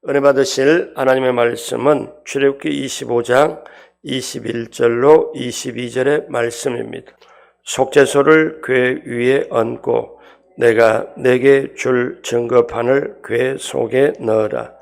은혜 받으실 하나님의 말씀은 출애굽기 25장 21절로 22절의 말씀입니다. 속죄소를 궤 위에 얹고 내가 내게 줄 증거판을 궤 속에 넣어라.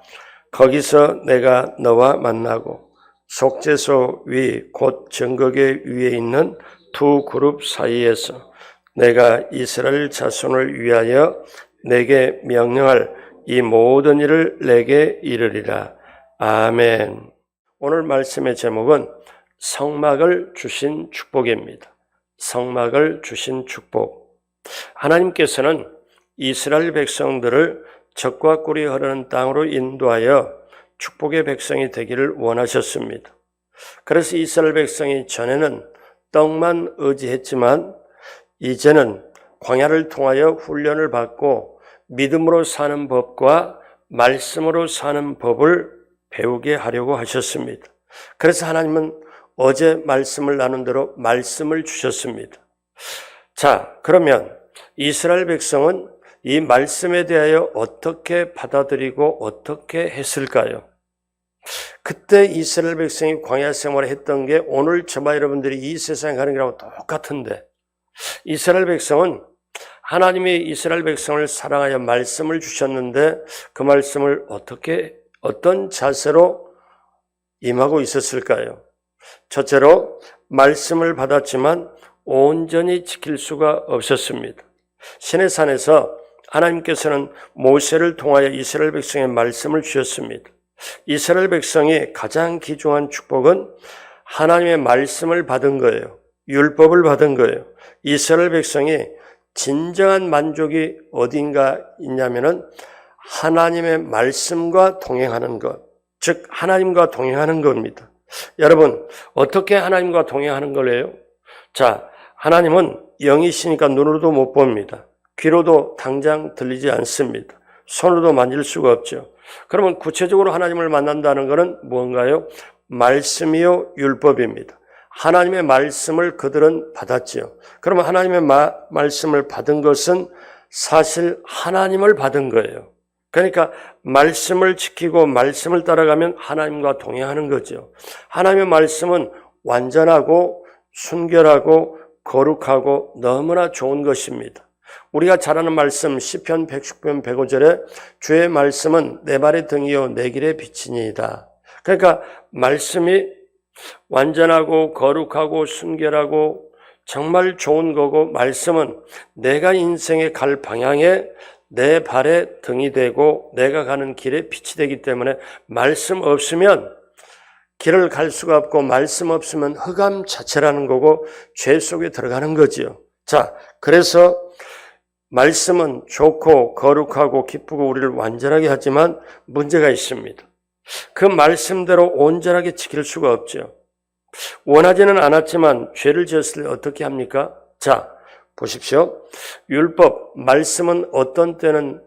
거기서 내가 너와 만나고 속죄소 위 곧 증거궤 위에 있는 두 그룹 사이에서 내가 이스라엘 자손을 위하여 내게 명령할 이 모든 일을 내게 이르리라. 아멘. 오늘 말씀의 제목은 성막을 주신 축복입니다. 성막을 주신 축복. 하나님께서는 이스라엘 백성들을 젖과 꿀이 흐르는 땅으로 인도하여 축복의 백성이 되기를 원하셨습니다. 그래서 이스라엘 백성이 전에는 떡만 의지했지만 이제는 광야를 통하여 훈련을 받고 믿음으로 사는 법과 말씀으로 사는 법을 배우게 하려고 하셨습니다. 그래서 하나님은 어제 말씀을 나눈 대로 말씀을 주셨습니다. 자, 그러면 이스라엘 백성은 이 말씀에 대하여 어떻게 받아들이고 어떻게 했을까요? 그때 이스라엘 백성이 광야 생활을 했던 게 오늘 저와 여러분들이 이 세상에 가는 거랑 똑같은데, 이스라엘 백성은 하나님이 이스라엘 백성을 사랑하여 말씀을 주셨는데 그 말씀을 어떤 자세로 임하고 있었을까요? 첫째로 말씀을 받았지만 온전히 지킬 수가 없었습니다. 시내산에서 하나님께서는 모세를 통하여 이스라엘 백성에 말씀을 주셨습니다. 이스라엘 백성이 가장 귀중한 축복은 하나님의 말씀을 받은 거예요. 율법을 받은 거예요. 이스라엘 백성이 진정한 만족이 어딘가 있냐면은 하나님의 말씀과 동행하는 것, 즉 하나님과 동행하는 겁니다. 여러분, 어떻게 하나님과 동행하는 거래요? 자, 하나님은 영이시니까 눈으로도 못 봅니다. 귀로도 당장 들리지 않습니다. 손으로도 만질 수가 없죠. 그러면 구체적으로 하나님을 만난다는 것은 뭔가요? 말씀이요 율법입니다. 하나님의 말씀을 그들은 받았지요. 그러면 하나님의 말씀을 받은 것은 사실 하나님을 받은 거예요. 그러니까 말씀을 지키고 말씀을 따라가면 하나님과 동행하는 거죠. 하나님의 말씀은 완전하고 순결하고 거룩하고 너무나 좋은 것입니다. 우리가 잘 아는 말씀 시편 119편 105절에 주의 말씀은 내 발의 등이요 내 길의 빛이니이다. 그러니까 말씀이 완전하고 거룩하고 순결하고 정말 좋은 거고, 말씀은 내가 인생에 갈 방향에 내 발의 등이 되고 내가 가는 길에 빛이 되기 때문에 말씀 없으면 길을 갈 수가 없고 말씀 없으면 흑암 자체라는 거고 죄 속에 들어가는 거지요. 자, 그래서 말씀은 좋고 거룩하고 기쁘고 우리를 완전하게 하지만 문제가 있습니다. 그 말씀대로 온전하게 지킬 수가 없죠. 원하지는 않았지만 죄를 지었을 때 어떻게 합니까? 자, 보십시오. 율법, 말씀은 어떤 때는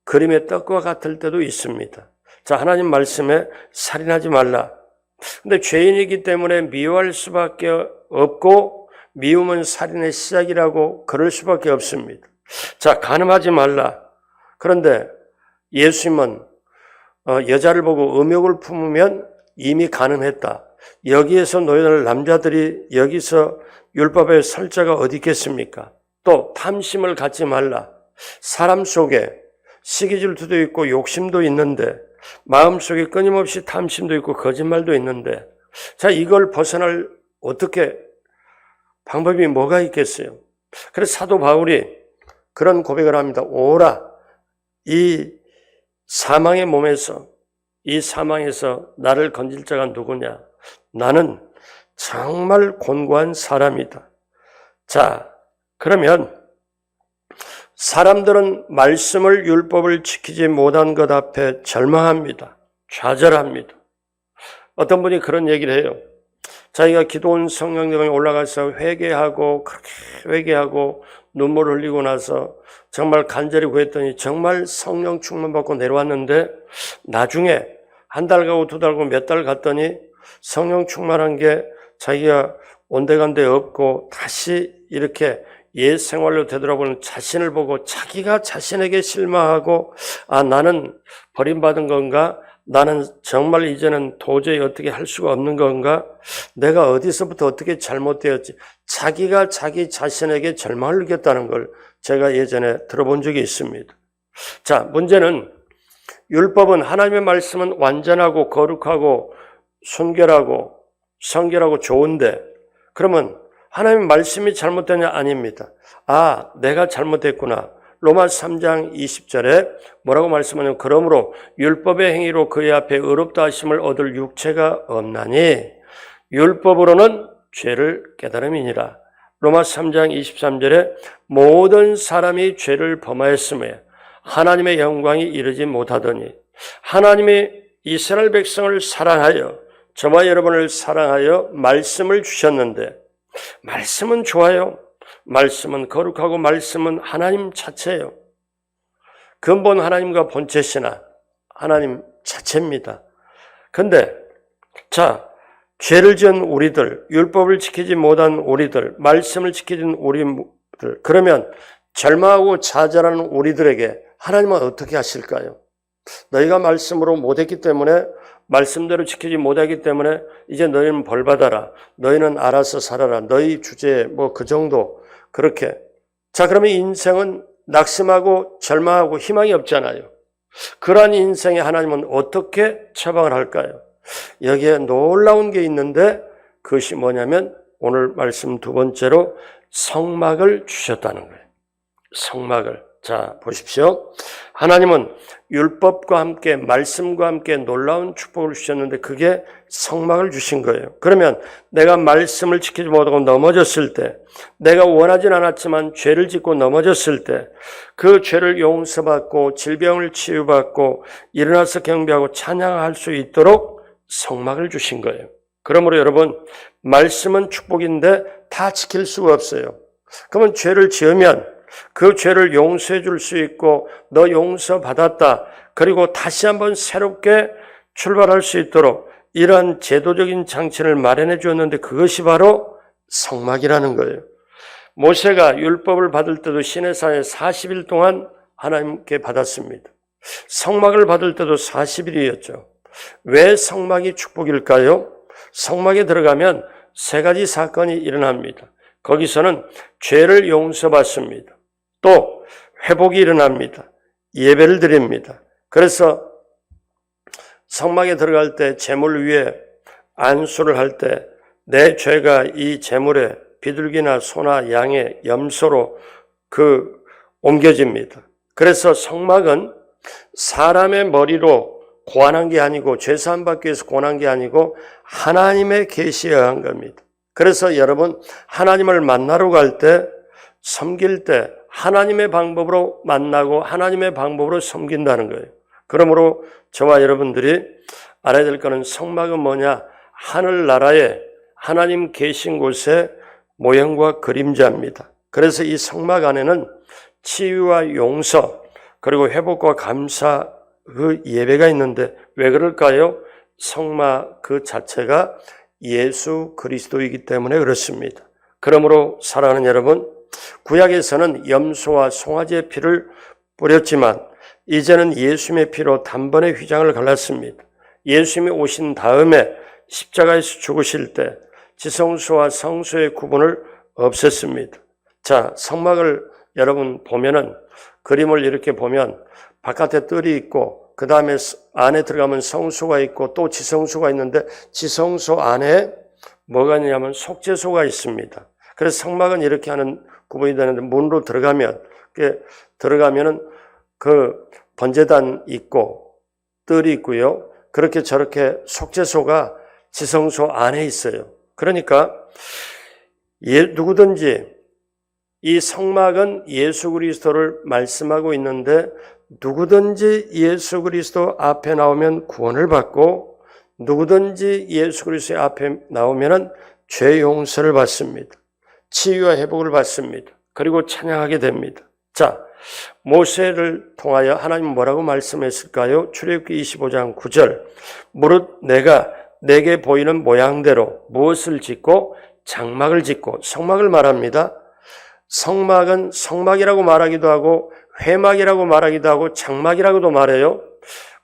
그림의 떡과 같을 때도 있습니다. 자, 하나님 말씀에 살인하지 말라. 근데 죄인이기 때문에 미워할 수밖에 없고 미움은 살인의 시작이라고 그럴 수밖에 없습니다. 자, 간음하지 말라. 그런데 예수님은 여자를 보고 음욕을 품으면 이미 간음했다. 여기에서 노예될 남자들이 여기서 율법의 설자가 어디 있겠습니까? 또 탐심을 갖지 말라. 사람 속에 시기질투도 있고 욕심도 있는데 마음속에 끊임없이 탐심도 있고 거짓말도 있는데, 자, 이걸 벗어날 어떻게 방법이 뭐가 있겠어요? 그래서 사도 바울이 그런 고백을 합니다. 오라, 이 사망의 몸에서, 이 사망에서 나를 건질 자가 누구냐? 나는 정말 곤고한 사람이다. 자, 그러면 사람들은 말씀을 율법을 지키지 못한 것 앞에 절망합니다. 좌절합니다. 어떤 분이 그런 얘기를 해요. 자기가 기도원 성령님에 올라가서 회개하고 그렇게 회개하고 눈물을 흘리고 나서 정말 간절히 구했더니 정말 성령 충만 받고 내려왔는데 나중에 한 달 가고 두 달 가고 몇 달 갔더니 성령 충만한 게 자기가 온데간데 없고 다시 이렇게 옛 생활로 되돌아보는 자신을 보고 자기가 자신에게 실망하고 나는 버림받은 건가? 나는 정말 이제는 도저히 어떻게 할 수가 없는 건가? 내가 어디서부터 어떻게 잘못되었지? 자기가 자기 자신에게 절망을 느꼈다는 걸 제가 예전에 들어본 적이 있습니다. 자, 문제는 율법은 하나님의 말씀은 완전하고 거룩하고 순결하고 성결하고 좋은데 그러면 하나님의 말씀이 잘못되냐? 아닙니다. 내가 잘못했구나. 로마 3장 20절에 뭐라고 말씀하냐면 그러므로 율법의 행위로 그의 앞에 의롭다 하심을 얻을 육체가 없나니 율법으로는 죄를 깨달음이니라. 로마 3장 23절에 모든 사람이 죄를 범하였음에 하나님의 영광이 이르지 못하더니 하나님이 이스라엘 백성을 사랑하여 저와 여러분을 사랑하여 말씀을 주셨는데 말씀은 좋아요. 말씀은 거룩하고 말씀은 하나님 자체예요. 근본 하나님과 본체시나 하나님 자체입니다. 근데 죄를 지은 우리들, 율법을 지키지 못한 우리들, 말씀을 지키지 우리들, 그러면 절망하고 좌절하는 우리들에게 하나님은 어떻게 하실까요? 너희가 말씀으로 못했기 때문에 말씀대로 지키지 못하기 때문에 이제 너희는 벌받아라. 너희는 알아서 살아라. 너희 주제에 그 정도 그렇게. 그러면 인생은 낙심하고 절망하고 희망이 없잖아요. 그러한 인생에 하나님은 어떻게 처방을 할까요? 여기에 놀라운 게 있는데 그것이 뭐냐면 오늘 말씀 두 번째로 성막을 주셨다는 거예요. 성막을. 보십시오. 하나님은 율법과 함께 말씀과 함께 놀라운 축복을 주셨는데 그게 성막을 주신 거예요. 그러면 내가 말씀을 지키지 못하고 넘어졌을 때, 내가 원하진 않았지만 죄를 짓고 넘어졌을 때 그 죄를 용서받고 질병을 치유받고 일어나서 경배하고 찬양할 수 있도록 성막을 주신 거예요. 그러므로 여러분, 말씀은 축복인데 다 지킬 수가 없어요. 그러면 죄를 지으면 그 죄를 용서해 줄 수 있고 너 용서받았다. 그리고 다시 한번 새롭게 출발할 수 있도록 이러한 제도적인 장치를 마련해 주었는데 그것이 바로 성막이라는 거예요. 모세가 율법을 받을 때도 시내산에 40일 동안 하나님께 받았습니다. 성막을 받을 때도 40일이었죠. 왜 성막이 축복일까요? 성막에 들어가면 세 가지 사건이 일어납니다. 거기서는 죄를 용서받습니다. 또 회복이 일어납니다. 예배를 드립니다. 그래서 성막에 들어갈 때 제물 위에 안수를 할 때 내 죄가 이 제물에 비둘기나 소나 양의 염소로 옮겨집니다. 그래서 성막은 사람의 머리로 고안한 게 아니고 죄사함 받기 위해서 고안한 게 아니고 하나님의 계시에 의한 겁니다. 그래서 여러분 하나님을 만나러 갈 때 섬길 때 하나님의 방법으로 만나고 하나님의 방법으로 섬긴다는 거예요. 그러므로 저와 여러분들이 알아야 될 거는 성막은 뭐냐? 하늘나라에 하나님 계신 곳의 모형과 그림자입니다. 그래서 이 성막 안에는 치유와 용서 그리고 회복과 감사 그 예배가 있는데 왜 그럴까요? 성막 그 자체가 예수 그리스도이기 때문에 그렇습니다. 그러므로 사랑하는 여러분, 구약에서는 염소와 송아지의 피를 뿌렸지만 이제는 예수님의 피로 단번에 휘장을 갈랐습니다. 예수님이 오신 다음에 십자가에서 죽으실 때 지성소와 성소의 구분을 없앴습니다. 성막을 여러분 보면은 그림을 이렇게 보면 바깥에 뜰이 있고 그 다음에 안에 들어가면 성소가 있고 또 지성소가 있는데 지성소 안에 뭐가 있냐면 속죄소가 있습니다. 그래서 성막은 이렇게 하는 구분이 되는데 문으로 들어가면은 그 번제단 있고 뜰이 있고요. 그렇게 저렇게 속죄소가 지성소 안에 있어요. 그러니까 누구든지 이 성막은 예수 그리스도를 말씀하고 있는데 누구든지 예수 그리스도 앞에 나오면 구원을 받고 누구든지 예수 그리스도 앞에 나오면 죄 용서를 받습니다. 치유와 회복을 받습니다. 그리고 찬양하게 됩니다. 모세를 통하여 하나님 뭐라고 말씀했을까요? 출애굽기 25장 9절 무릇 내가 내게 보이는 모양대로 무엇을 짓고 장막을 짓고 성막을 말합니다. 성막은 성막이라고 말하기도 하고 회막이라고 말하기도 하고 장막이라고도 말해요.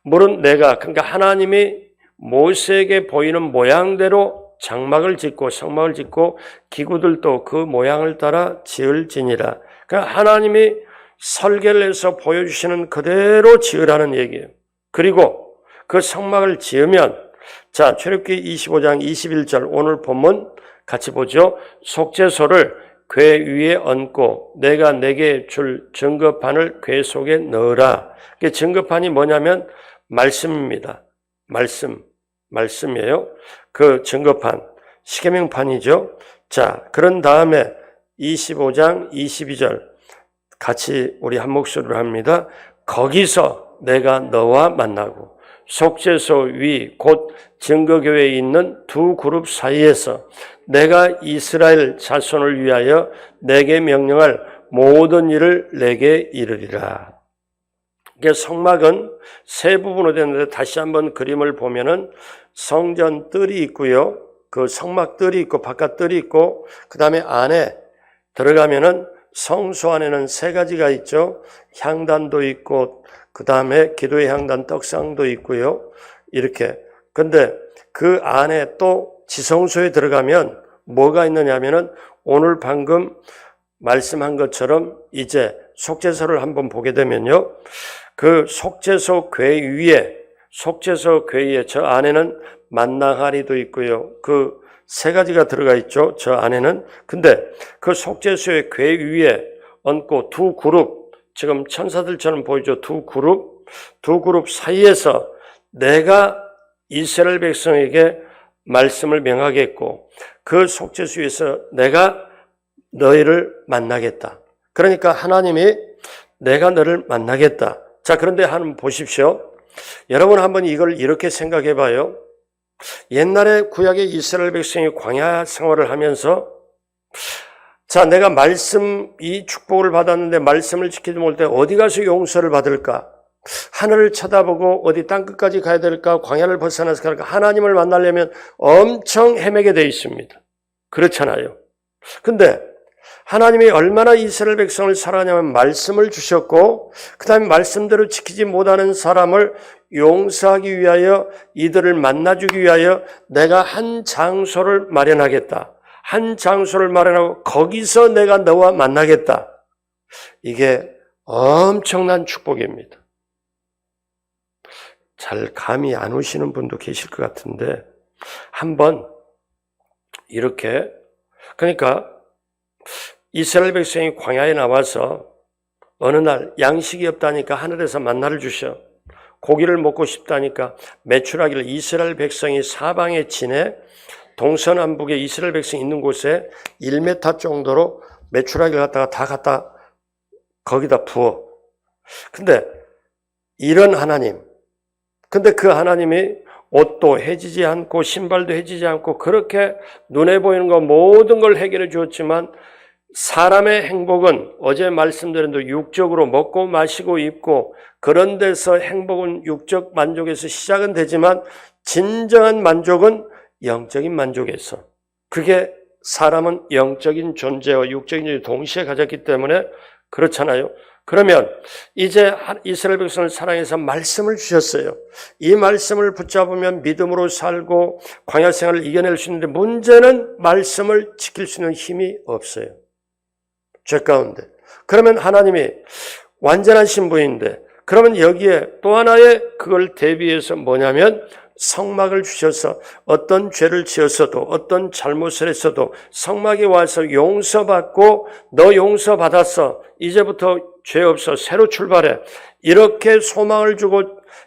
물은 그러니까 하나님이 모세에게 보이는 모양대로 장막을 짓고 성막을 짓고 기구들도 그 모양을 따라 지을지니라. 그러니까 하나님이 설계를 해서 보여주시는 그대로 지으라는 얘기예요. 그리고 그 성막을 지으면 자, 출애굽기 25장 21절 오늘 본문 같이 보죠. 속죄소를 궤 위에 얹고 내가 내게 줄 증거판을 궤 속에 넣으라. 증거판이 뭐냐면 말씀입니다. 말씀이에요. 그 증거판, 십계명판이죠. 자, 그런 다음에 25장 22절 같이 우리 한 목소리로 합니다. 거기서 내가 너와 만나고 속죄소 위 곧 증거교회에 있는 두 그룹 사이에서 내가 이스라엘 자손을 위하여 내게 명령할 모든 일을 내게 이르리라. 성막은 세 부분으로 되는데 다시 한번 그림을 보면은 성전 뜰이 있고요. 그 성막 뜰이 있고 바깥 뜰이 있고 그 다음에 안에 들어가면은 성소 안에는 세 가지가 있죠. 향단도 있고 그 다음에 기도의 향단 떡상도 있고요. 이렇게. 근데 그 안에 또 지성소에 들어가면 뭐가 있느냐면은 오늘 방금 말씀한 것처럼 이제 속죄소를 한번 보게 되면요. 그 속죄소 궤 위에 저 안에는 만나하리도 있고요. 그 세 가지가 들어가 있죠. 저 안에는. 근데 그 속죄소의 궤 위에 얹고 두 그룹, 지금 천사들처럼 보이죠. 두 그룹 사이에서 내가 이스라엘 백성에게 말씀을 명하겠고 그 속죄소에서 내가 너희를 만나겠다. 그러니까 하나님이 내가 너를 만나겠다. 자, 그런데 한번 보십시오. 여러분 한번 이걸 이렇게 생각해 봐요. 옛날에 구약의 이스라엘 백성이 광야 생활을 하면서 자, 내가 이 축복을 받았는데 말씀을 지키지 못할 때 어디 가서 용서를 받을까? 하늘을 쳐다보고 어디 땅끝까지 가야 될까? 광야를 벗어나서 갈까? 하나님을 만나려면 엄청 헤매게 돼 있습니다. 그렇잖아요. 근데 하나님이 얼마나 이스라엘 백성을 사랑하냐면 말씀을 주셨고 그 다음에 말씀대로 지키지 못하는 사람을 용서하기 위하여 이들을 만나주기 위하여 내가 한 장소를 마련하겠다. 한 장소를 마련하고 거기서 내가 너와 만나겠다. 이게 엄청난 축복입니다. 잘 감이 안 오시는 분도 계실 것 같은데 한번 이렇게 그러니까 이스라엘 백성이 광야에 나와서 어느 날 양식이 없다니까 하늘에서 만나를 주셔. 고기를 먹고 싶다니까 메추라기를 이스라엘 백성이 사방에 지내 동서남북에 이스라엘 백성이 있는 곳에 1m 정도로 메추라기를 갖다 거기다 부어. 근데 이런 하나님, 근데 그 하나님이 옷도 해지지 않고 신발도 해지지 않고 그렇게 눈에 보이는 거 모든 걸 해결해 주었지만 사람의 행복은 어제 말씀드린 대로 육적으로 먹고 마시고 입고 그런 데서 행복은 육적 만족에서 시작은 되지만 진정한 만족은 영적인 만족에서 그게 사람은 영적인 존재와 육적인 존재 동시에 가졌기 때문에 그렇잖아요. 그러면 이제 이스라엘 백성을 사랑해서 말씀을 주셨어요. 이 말씀을 붙잡으면 믿음으로 살고 광야 생활을 이겨낼 수 있는데 문제는 말씀을 지킬 수 있는 힘이 없어요. 죄 가운데. 그러면 하나님이 완전한 신부인데 그러면 여기에 또 하나의 그걸 대비해서 뭐냐면 성막을 주셔서 어떤 죄를 지었어도 어떤 잘못을 했어도 성막에 와서 용서받고 너 용서받았어. 이제부터 죄 없어. 새로 출발해. 이렇게 소망을 주고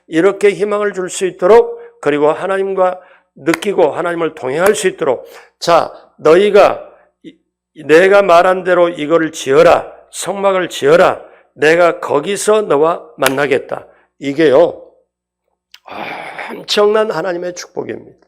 이렇게 희망을 줄 수 있도록 그리고 하나님과 느끼고 하나님을 동행할 수 있도록 자, 너희가 내가 말한 대로 이거를 지어라. 성막을 지어라. 내가 거기서 너와 만나겠다. 이게요. 엄청난 하나님의 축복입니다.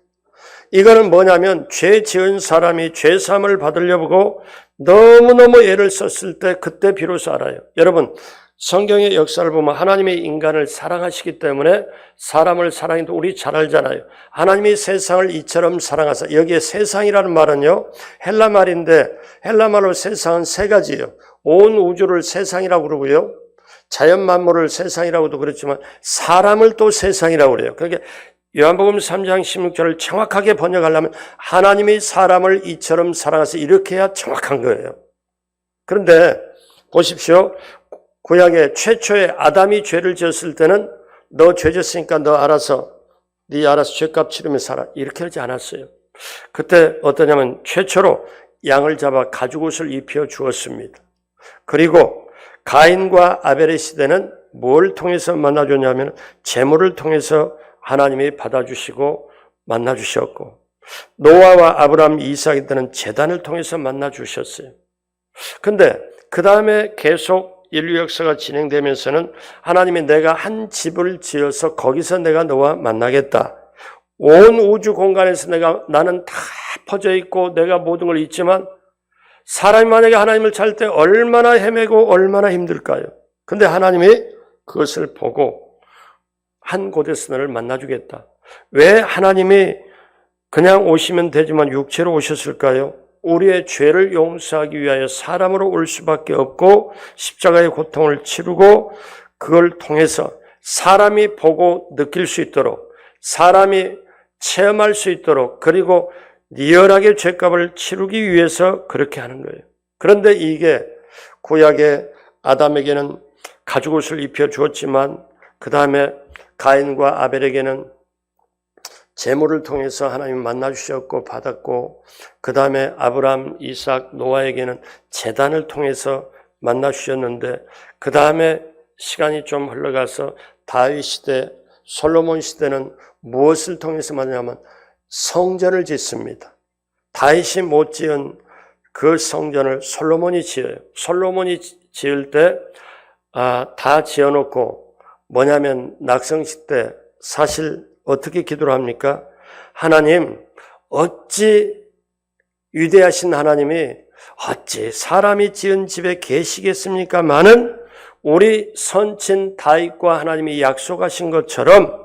이거는 뭐냐면 죄 지은 사람이 죄사함을 받으려고 너무너무 애를 썼을 때 그때 비로소 알아요. 여러분 성경의 역사를 보면 하나님이 인간을 사랑하시기 때문에 사람을 사랑해도 우리 잘 알잖아요. 하나님이 세상을 이처럼 사랑하사. 여기에 세상이라는 말은요, 헬라 말인데 헬라 말로 세상은 세 가지예요. 온 우주를 세상이라고 그러고요. 자연 만물을 세상이라고도 그랬지만 사람을 또 세상이라고 그래요. 그러니까 요한복음 3장 16절을 정확하게 번역하려면 하나님이 사람을 이처럼 사랑하사 이렇게 해야 정확한 거예요. 그런데 보십시오. 구약의 최초의 아담이 죄를 지었을 때는 너 죄 지었으니까 너 알아서 죄값 치르며 살아 이렇게 하지 않았어요. 그때 어떠냐면 최초로 양을 잡아 가죽옷을 입혀 주었습니다. 그리고 가인과 아벨의 시대는 뭘 통해서 만나줬냐면 제물을 통해서 하나님이 받아주시고 만나주셨고, 노아와 아브라함, 이삭이 때는 제단을 통해서 만나주셨어요. 근데 그 다음에 계속 인류 역사가 진행되면서는 하나님이 내가 한 집을 지어서 거기서 내가 너와 만나겠다. 온 우주 공간에서 나는 다 퍼져 있고 내가 모든 걸 있지만 사람이 만약에 하나님을 찾을 때 얼마나 헤매고 얼마나 힘들까요? 근데 하나님이 그것을 보고 한 곳에서 너를 만나주겠다. 왜 하나님이 그냥 오시면 되지만 육체로 오셨을까요? 우리의 죄를 용서하기 위하여 사람으로 올 수밖에 없고 십자가의 고통을 치르고 그걸 통해서 사람이 보고 느낄 수 있도록, 사람이 체험할 수 있도록, 그리고 리얼하게 죄값을 치르기 위해서 그렇게 하는 거예요. 그런데 이게 구약의 아담에게는 가죽옷을 입혀 주었지만 그 다음에 가인과 아벨에게는 제물을 통해서 하나님 만나주셨고 받았고, 그 다음에 아브라함, 이삭, 노아에게는 제단을 통해서 만나주셨는데, 그 다음에 시간이 좀 흘러가서 다윗 시대, 솔로몬 시대는 무엇을 통해서 만나냐면 성전을 짓습니다. 다윗이 못 지은 그 성전을 솔로몬이 지어요. 솔로몬이 지을 때 다 지어놓고 뭐냐면 낙성식 때 사실 어떻게 기도를 합니까? 하나님, 어찌 위대하신 하나님이 어찌 사람이 지은 집에 계시겠습니까? 많은 우리 선친 다윗과 하나님이 약속하신 것처럼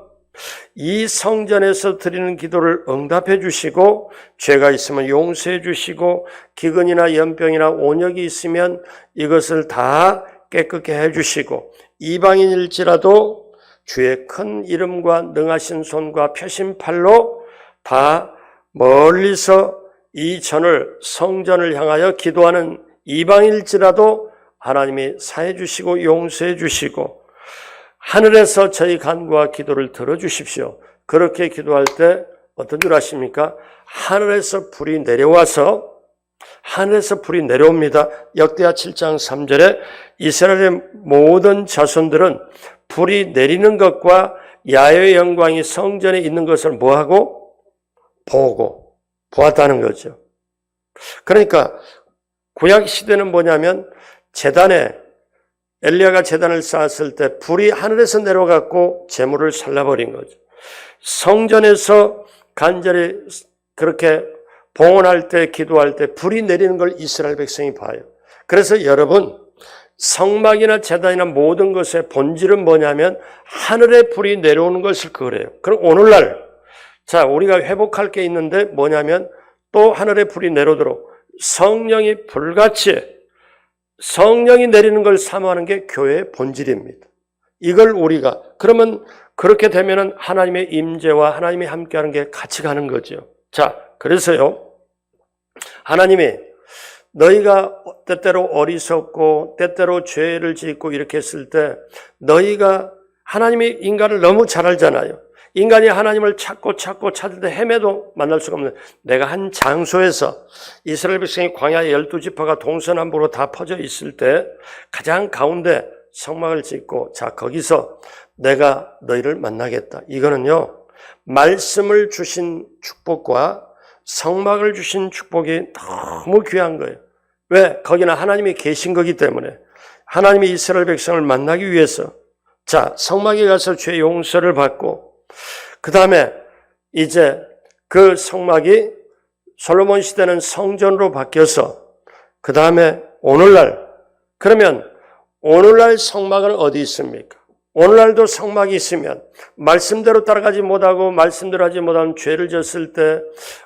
이 성전에서 드리는 기도를 응답해 주시고, 죄가 있으면 용서해 주시고, 기근이나 연병이나 온역이 있으면 이것을 다 깨끗게 해 주시고, 이방인일지라도 주의 큰 이름과 능하신 손과 펴신 팔로 다 멀리서 이 전을 성전을 향하여 기도하는 이방일지라도 하나님이 사해 주시고 용서해 주시고 하늘에서 저희 간구와 기도를 들어주십시오. 그렇게 기도할 때 어떤 줄 아십니까? 하늘에서 불이 내려옵니다. 역대하 7장 3절에 이스라엘의 모든 자손들은 불이 내리는 것과 야훼의 영광이 성전에 있는 것을 뭐하고? 보았다는 거죠. 그러니까 구약 시대는 뭐냐면 엘리야가 제단을 쌓았을 때 불이 하늘에서 내려갔고 제물을 살라버린 거죠. 성전에서 간절히 그렇게 봉헌할 때, 기도할 때 불이 내리는 걸 이스라엘 백성이 봐요. 그래서 여러분, 성막이나 제단이나 모든 것의 본질은 뭐냐면 하늘에 불이 내려오는 것을 그래요. 그럼 오늘날 우리가 회복할 게 있는데 뭐냐면 또 하늘에 불이 내려오도록 성령이 불같이 성령이 내리는 걸 사모하는 게 교회의 본질입니다. 이걸 우리가 그러면 그렇게 되면은 하나님의 임재와 하나님이 함께하는 게 같이 가는 거죠. 그래서요, 하나님이 너희가 때때로 어리석고 때때로 죄를 짓고 이렇게 했을 때 너희가 하나님이 인간을 너무 잘 알잖아요. 인간이 하나님을 찾고 찾을 때 헤매도 만날 수가 없는, 내가 한 장소에서 이스라엘 백성이 광야의 12지파가 동서남북으로 다 퍼져 있을 때 가장 가운데 성막을 짓고 거기서 내가 너희를 만나겠다. 이거는요, 말씀을 주신 축복과 성막을 주신 축복이 너무 귀한 거예요. 왜? 거기는 하나님이 계신 거기 때문에. 하나님이 이스라엘 백성을 만나기 위해서 성막에 가서 죄 용서를 받고, 그 다음에 이제 그 성막이 솔로몬 시대는 성전으로 바뀌어서 그 다음에 오늘날, 그러면 오늘날 성막은 어디 있습니까? 오늘날도 성막이 있으면 말씀대로 따라가지 못하고 말씀대로 하지 못한 죄를 졌을 때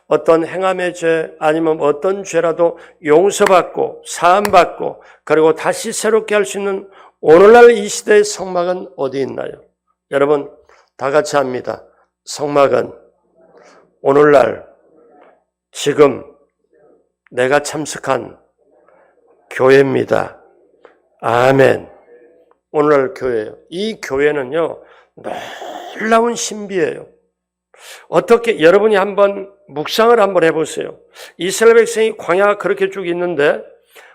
어떤 행함의 죄 아니면 어떤 죄라도 용서받고 사함받고 그리고 다시 새롭게 할 수 있는 오늘날 이 시대의 성막은 어디 있나요? 여러분 다 같이 합니다. 성막은 오늘날 지금 내가 참석한 교회입니다. 아멘. 오늘날 교회예요. 이 교회는요, 놀라운 신비예요. 어떻게 여러분이 한번 묵상을 한번 해보세요. 이스라엘 백성이 광야가 그렇게 쭉 있는데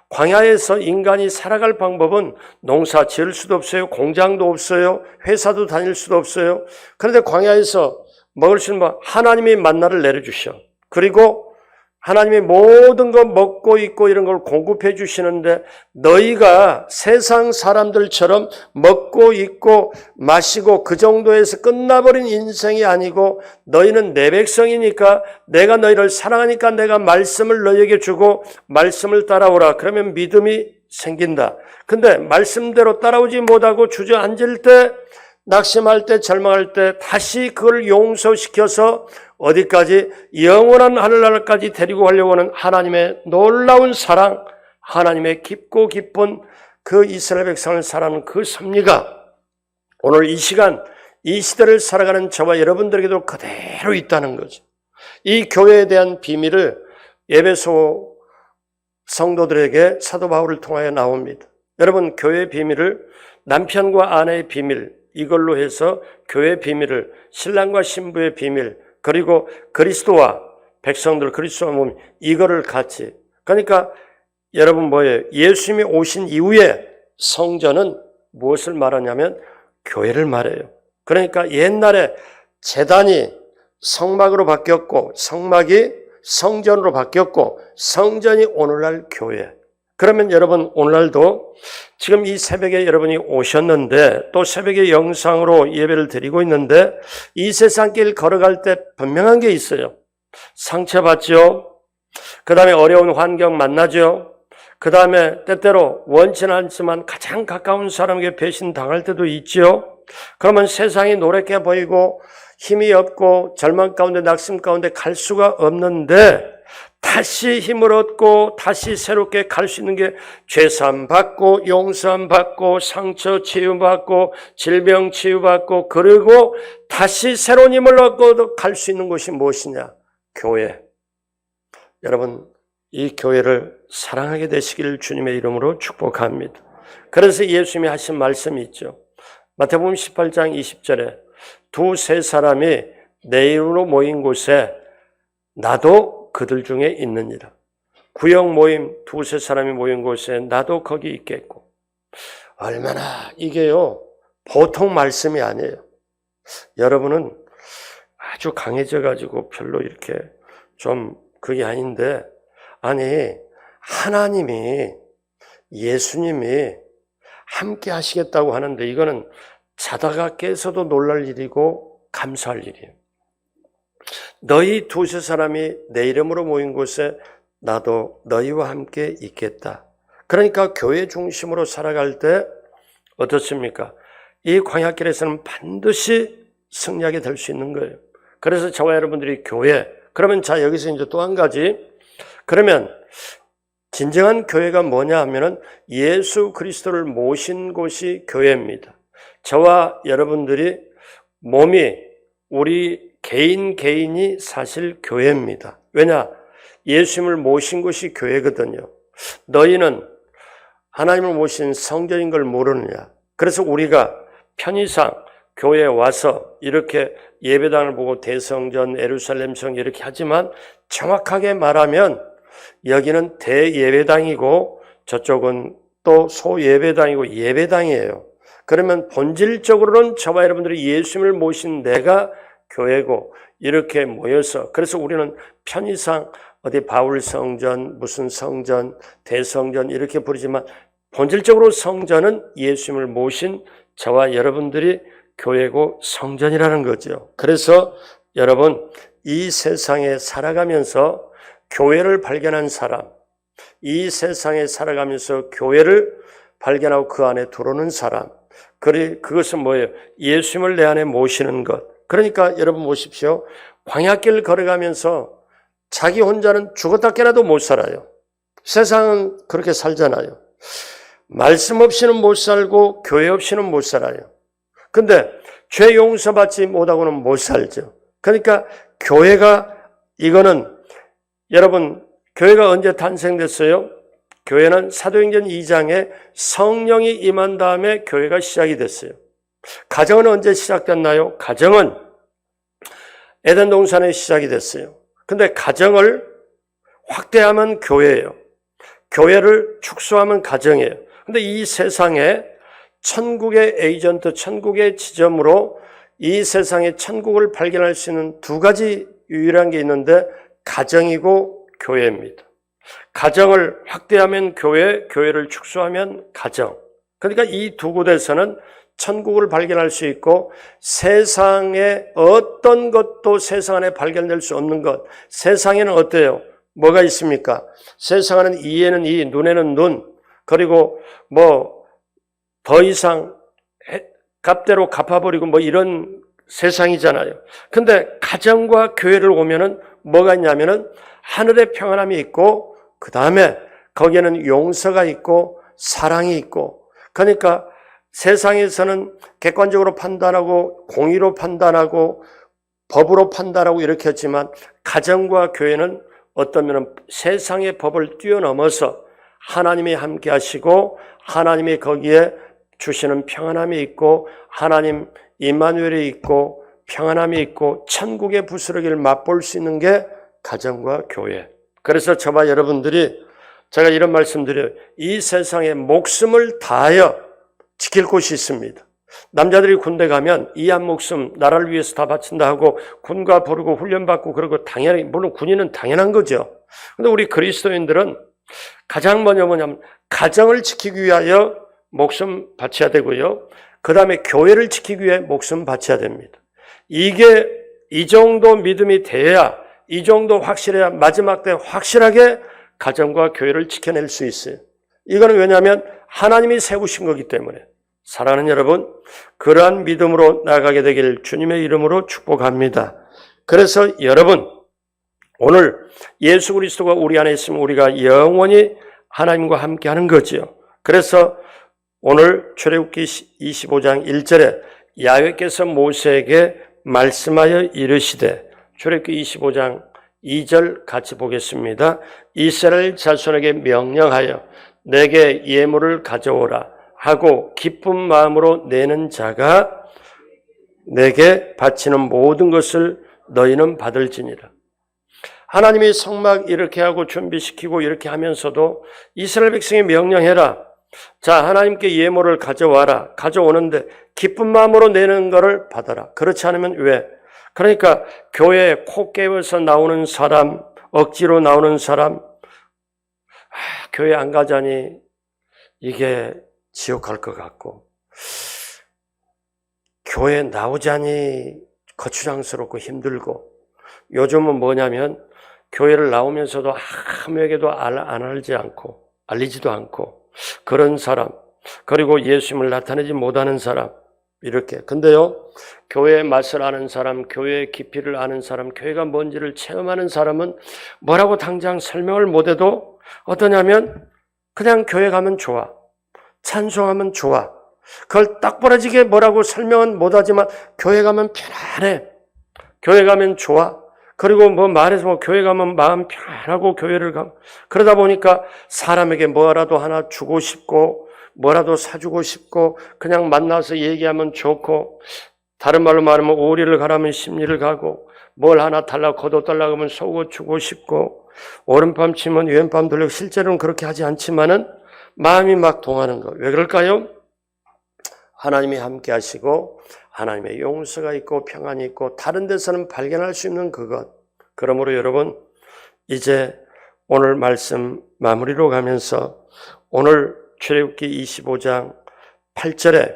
광야에서 인간이 살아갈 방법은 농사 지을 수도 없어요. 공장도 없어요. 회사도 다닐 수도 없어요. 그런데 광야에서 먹을 수 있는 하나님이 만나를 내려주셔. 그리고 하나님이 모든 거 먹고 있고 이런 걸 공급해 주시는데 너희가 세상 사람들처럼 먹고 있고 마시고 그 정도에서 끝나버린 인생이 아니고 너희는 내 백성이니까 내가 너희를 사랑하니까 내가 말씀을 너희에게 주고 말씀을 따라오라. 그러면 믿음이 생긴다. 근데 말씀대로 따라오지 못하고 주저앉을 때 낙심할 때 절망할 때 다시 그걸 용서시켜서 어디까지 영원한 하늘나라까지 데리고 가려고 하는 하나님의 놀라운 사랑, 하나님의 깊고 깊은 그 이스라엘 백성을 사랑하는 그 섭리가 오늘 이 시간 이 시대를 살아가는 저와 여러분들에게도 그대로 있다는 거죠. 이 교회에 대한 비밀을 에베소 성도들에게 사도 바울을 통하여 나옵니다. 여러분 교회의 비밀을 남편과 아내의 비밀 이걸로 해서 교회의 비밀을 신랑과 신부의 비밀 그리고 그리스도와 백성들 그리스도와 몸 이거를 같이 그러니까 여러분 뭐예요? 예수님이 오신 이후에 성전은 무엇을 말하냐면 교회를 말해요. 그러니까 옛날에 제단이 성막으로 바뀌었고 성막이 성전으로 바뀌었고 성전이 오늘날 교회. 그러면 여러분 오늘날도 지금 이 새벽에 여러분이 오셨는데 또 새벽에 영상으로 예배를 드리고 있는데 이 세상길 걸어갈 때 분명한 게 있어요. 상처받죠. 그 다음에 어려운 환경 만나죠. 그 다음에 때때로 원치는 않지만 가장 가까운 사람에게 배신당할 때도 있죠. 그러면 세상이 노랗게 보이고 힘이 없고 절망 가운데 낙심 가운데 갈 수가 없는데 다시 힘을 얻고 다시 새롭게 갈 수 있는 게 죄사함 받고 용서함 받고 상처 치유받고 질병 치유받고 그리고 다시 새로운 힘을 얻고 갈 수 있는 것이 무엇이냐? 교회. 여러분 이 교회를 사랑하게 되시길 주님의 이름으로 축복합니다. 그래서 예수님이 하신 말씀이 있죠. 마태복음 18장 20절에 두세 사람이 내 이름으로 모인 곳에 나도 그들 중에 있느니라. 구역 모임 두세 사람이 모인 곳에 나도 거기 있겠고. 얼마나 이게요 보통 말씀이 아니에요. 여러분은 아주 강해져 가지고 별로 이렇게 좀 그게 아닌데 아니 하나님이 예수님이 함께 하시겠다고 하는데 이거는 자다가 깨서도 놀랄 일이고 감사할 일이에요. 너희 두세 사람이 내 이름으로 모인 곳에 나도 너희와 함께 있겠다. 그러니까 교회 중심으로 살아갈 때 어떻습니까? 이 광야길에서는 반드시 승리하게 될 수 있는 거예요. 그래서 저와 여러분들이 교회 그러면 자 여기서 이제 또 한 가지 그러면 진정한 교회가 뭐냐 하면은 예수 그리스도를 모신 곳이 교회입니다. 저와 여러분들이 몸이 우리 개인이 사실 교회입니다. 왜냐? 예수님을 모신 곳이 교회거든요. 너희는 하나님을 모신 성전인 걸 모르느냐? 그래서 우리가 편의상 교회에 와서 이렇게 예배당을 보고 대성전, 예루살렘성 이렇게 하지만 정확하게 말하면 여기는 대예배당이고 저쪽은 또 소예배당이고 예배당이에요. 그러면 본질적으로는 저와 여러분들이 예수님을 모신 내가 교회고 이렇게 모여서 그래서 우리는 편의상 어디 바울 성전, 무슨 성전, 대성전 이렇게 부르지만 본질적으로 성전은 예수님을 모신 저와 여러분들이 교회고 성전이라는 거죠. 그래서 여러분 이 세상에 살아가면서 교회를 발견한 사람, 이 세상에 살아가면서 교회를 발견하고 그 안에 들어오는 사람. 그것은 뭐예요? 예수님을 내 안에 모시는 것. 그러니까 여러분 보십시오. 광야길 걸어가면서 자기 혼자는 죽었다 깨라도 못 살아요. 세상은 그렇게 살잖아요. 말씀 없이는 못 살고 교회 없이는 못 살아요. 근데 죄 용서받지 못하고는 못 살죠. 그러니까 이거는 여러분 교회가 언제 탄생됐어요? 교회는 사도행전 2장에 성령이 임한 다음에 교회가 시작이 됐어요. 가정은 언제 시작됐나요? 가정은 에덴 동산에 시작이 됐어요. 근데 가정을 확대하면 교회예요. 교회를 축소하면 가정이에요. 근데 이 세상에 천국의 에이전트, 천국의 지점으로 이 세상의 천국을 발견할 수 있는 두 가지 유일한 게 있는데 가정이고 교회입니다. 가정을 확대하면 교회, 교회를 축소하면 가정. 그러니까 이 두 곳에서는 천국을 발견할 수 있고 세상의 어떤 것도 세상 안에 발견될 수 없는 것. 세상에는 어때요? 뭐가 있습니까? 세상 안에는 이에는 이, 눈에는 눈, 그리고 더 이상 값대로 갚아버리고 이런 세상이잖아요. 근데 가정과 교회를 오면은 뭐가 있냐면은 하늘의 평안함이 있고 그 다음에 거기에는 용서가 있고 사랑이 있고 그러니까 세상에서는 객관적으로 판단하고 공의로 판단하고 법으로 판단하고 이렇게 했지만 가정과 교회는 어떤 면은 세상의 법을 뛰어넘어서 하나님이 함께 하시고 하나님이 거기에 주시는 평안함이 있고 하나님 임마누엘이 있고 평안함이 있고 천국의 부스러기를 맛볼 수 있는 게 가정과 교회. 그래서 저와 여러분들이 제가 이런 말씀드려요. 이 세상에 목숨을 다하여 지킬 곳이 있습니다. 남자들이 군대 가면 이 한 목숨 나라를 위해서 다 바친다 하고 군가 부르고 훈련받고 그러고 당연히 물론 군인은 당연한 거죠. 근데 우리 그리스도인들은 가장 먼저 뭐냐면 가정을 지키기 위하여 목숨 바쳐야 되고요. 그 다음에 교회를 지키기 위해 목숨 바쳐야 됩니다. 이게 이 정도 믿음이 돼야 이 정도 확실해야 마지막 때 확실하게 가정과 교회를 지켜낼 수 있어요. 이거는 왜냐하면 하나님이 세우신 거기 때문에. 사랑하는 여러분, 그러한 믿음으로 나아가게 되길 주님의 이름으로 축복합니다. 그래서 여러분, 오늘 예수 그리스도가 우리 안에 있으면 우리가 영원히 하나님과 함께 하는 거지요. 그래서 오늘 출애굽기 25장 1절에 야훼께서 모세에게 말씀하여 이르시되 출애굽기 25장 2절 같이 보겠습니다. 이스라엘 자손에게 명령하여 내게 예물을 가져오라 하고 기쁜 마음으로 내는 자가 내게 바치는 모든 것을 너희는 받을지니라. 하나님이 성막 이렇게 하고 준비시키고 이렇게 하면서도 이스라엘 백성이 명령해라. 자, 하나님께 예물을 가져와라. 가져오는데 기쁜 마음으로 내는 것을 받아라. 그렇지 않으면 왜? 그러니까 교회에 코 깨워서 나오는 사람, 억지로 나오는 사람, 교회 안 가자니 이게 지옥 갈 것 같고, 교회 나오자니 거추장스럽고 힘들고, 요즘은 뭐냐면 교회를 나오면서도 아무에게도 알리지도 않고 그런 사람, 그리고 예수님을 나타내지 못하는 사람, 이렇게. 근데요, 교회의 맛을 아는 사람, 교회의 깊이를 아는 사람, 교회가 뭔지를 체험하는 사람은 뭐라고 당장 설명을 못해도 어떠냐면 그냥 교회 가면 좋아. 찬송하면 좋아. 그걸 딱 부러지게 뭐라고 설명은 못하지만 교회 가면 편안해. 교회 가면 좋아. 그리고 말해서 교회 가면 마음 편하고 교회를 가. 그러다 보니까 사람에게 뭐라도 하나 주고 싶고 뭐라도 사주고 싶고 그냥 만나서 얘기하면 좋고 다른 말로 말하면 오리를 가라면 심리를 가고 뭘 하나 달라고 걷어달라고 하면 속옷 주고 싶고 오른밤 치면 왼밤 돌리고 실제로는 그렇게 하지 않지만은 마음이 막 동하는 거. 왜 그럴까요? 하나님이 함께 하시고 하나님의 용서가 있고 평안이 있고 다른 데서는 발견할 수 있는 그것. 그러므로 여러분 이제 오늘 말씀 마무리로 가면서 오늘 출애굽기 25장 8절에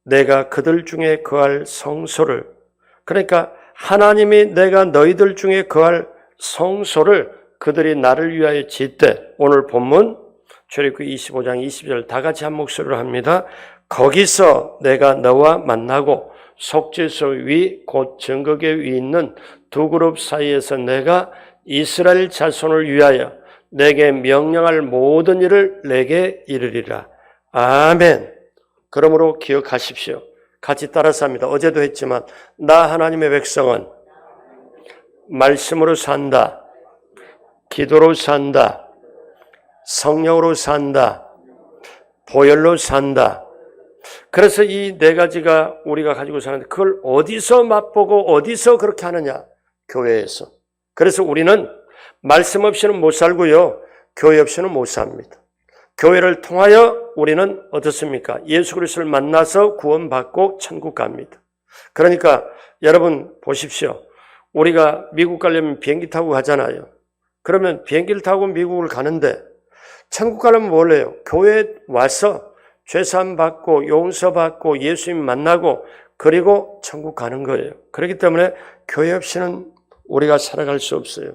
내가 그들 중에 거할 성소를, 그러니까 하나님이 내가 너희들 중에 거할 성소를 그들이 나를 위하여 짓되, 오늘 본문 출애굽기 25장 20절 다 같이 한 목소리로 합니다. 거기서 내가 너와 만나고 속죄소 위 곧 증거궤 위 있는 두 그룹 사이에서 내가 이스라엘 자손을 위하여 내게 명령할 모든 일을 내게 이르리라. 아멘. 그러므로 기억하십시오. 같이 따라서 합니다. 어제도 했지만 나 하나님의 백성은 말씀으로 산다. 기도로 산다. 성령으로 산다. 보혈로 산다. 그래서 이 네 가지가 우리가 가지고 사는데 그걸 어디서 맛보고 어디서 그렇게 하느냐? 교회에서. 그래서 우리는 말씀 없이는 못 살고요. 교회 없이는 못 삽니다. 교회를 통하여 우리는 어떻습니까? 예수 그리스도를 만나서 구원받고 천국 갑니다. 그러니까 여러분 보십시오. 우리가 미국 가려면 비행기 타고 가잖아요. 그러면 비행기를 타고 미국을 가는데 천국 가려면 뭘 해요? 교회에 와서 죄사함 받고 용서 받고 예수님 만나고 그리고 천국 가는 거예요. 그렇기 때문에 교회 없이는 우리가 살아갈 수 없어요.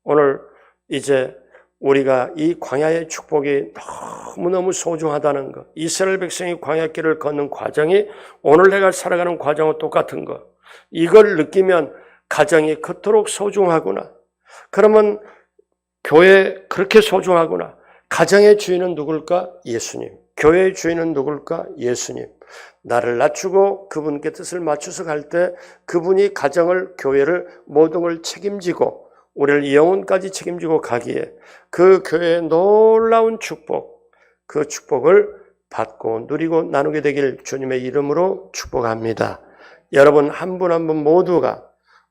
오늘 이제 우리가 이 광야의 축복이 너무너무 소중하다는 것, 이스라엘 백성이 광야길을 걷는 과정이 오늘 내가 살아가는 과정과 똑같은 것, 이걸 느끼면 가정이 그토록 소중하구나. 그러면 교회 그렇게 소중하구나. 가정의 주인은 누굴까? 예수님. 교회의 주인은 누굴까? 예수님. 나를 낮추고 그분께 뜻을 맞춰서 갈 때 그분이 가정을, 교회를 모든 걸 책임지고 우리를 영혼까지 책임지고 가기에 그 교회의 놀라운 축복, 그 축복을 받고 누리고 나누게 되길 주님의 이름으로 축복합니다. 여러분 한 분 한 분 모두가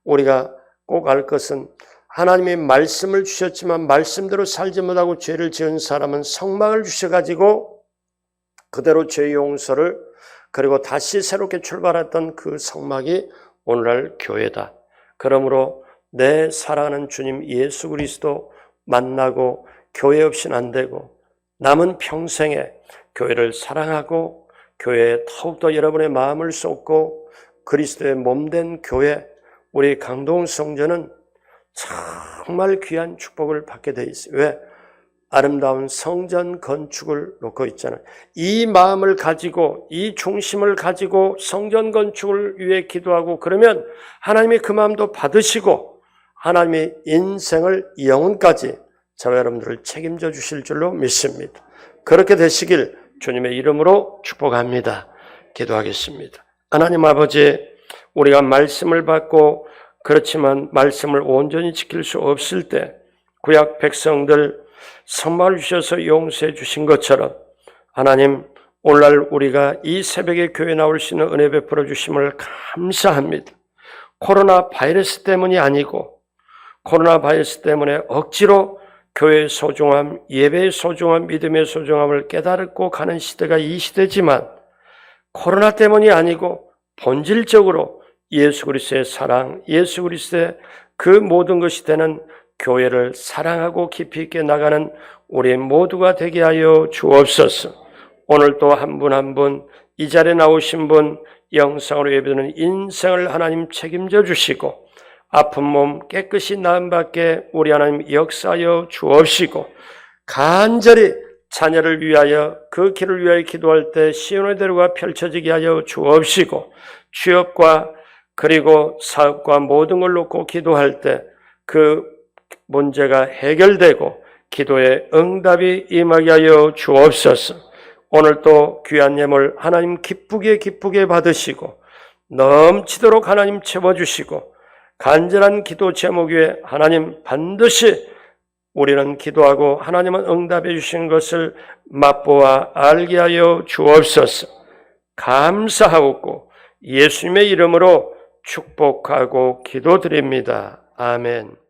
우리가 꼭 알 것은 하나님이 말씀을 주셨지만 말씀대로 살지 못하고 죄를 지은 사람은 성막을 주셔가지고 그대로 죄 용서를 그리고 다시 새롭게 출발했던 그 성막이 오늘날 교회다. 그러므로 내 사랑하는 주님 예수 그리스도 만나고 교회 없이는 안 되고 남은 평생에 교회를 사랑하고 교회에 더욱더 여러분의 마음을 쏟고 그리스도의 몸된 교회 우리 강동 성전은 정말 귀한 축복을 받게 돼 있어요. 왜? 아름다운 성전 건축을 놓고 있잖아요. 이 마음을 가지고 이 중심을 가지고 성전 건축을 위해 기도하고 그러면 하나님이 그 마음도 받으시고 하나님이 인생을 영혼까지 저와 여러분들을 책임져 주실 줄로 믿습니다. 그렇게 되시길 주님의 이름으로 축복합니다. 기도하겠습니다. 하나님 아버지, 우리가 말씀을 받고 그렇지만 말씀을 온전히 지킬 수 없을 때 구약 백성들 선물을 주셔서 용서해 주신 것처럼 하나님 오늘날 우리가 이 새벽에 교회 나올 수 있는 은혜 베풀어 주심을 감사합니다. 코로나 바이러스 때문이 아니고 코로나 바이러스 때문에 억지로 교회의 소중함, 예배의 소중함, 믿음의 소중함을 깨닫고 가는 시대가 이 시대지만 코로나 때문이 아니고 본질적으로 예수 그리스도의 사랑, 예수 그리스도의 그 모든 것이 되는 교회를 사랑하고 깊이 있게 나가는 우리 모두가 되게 하여 주옵소서. 오늘 또 한 분 한 분 이 자리에 나오신 분 영상으로 예배드리는 인생을 하나님 책임져 주시고 아픈 몸 깨끗이 나음받게 우리 하나님 역사하여 주옵시고 간절히 자녀를 위하여 그 길을 위하여 기도할 때 시온의 대로가 펼쳐지게 하여 주옵시고 취업과 그리고 사업과 모든 걸 놓고 기도할 때 그 문제가 해결되고 기도의 응답이 임하게 하여 주옵소서. 오늘 또 귀한 예물 하나님 기쁘게 받으시고 넘치도록 하나님 채워주시고 간절한 기도 제목 위에 하나님 반드시 우리는 기도하고 하나님은 응답해 주신 것을 맛보아 알게 하여 주옵소서. 감사하고 예수님의 이름으로 축복하고 기도드립니다. 아멘.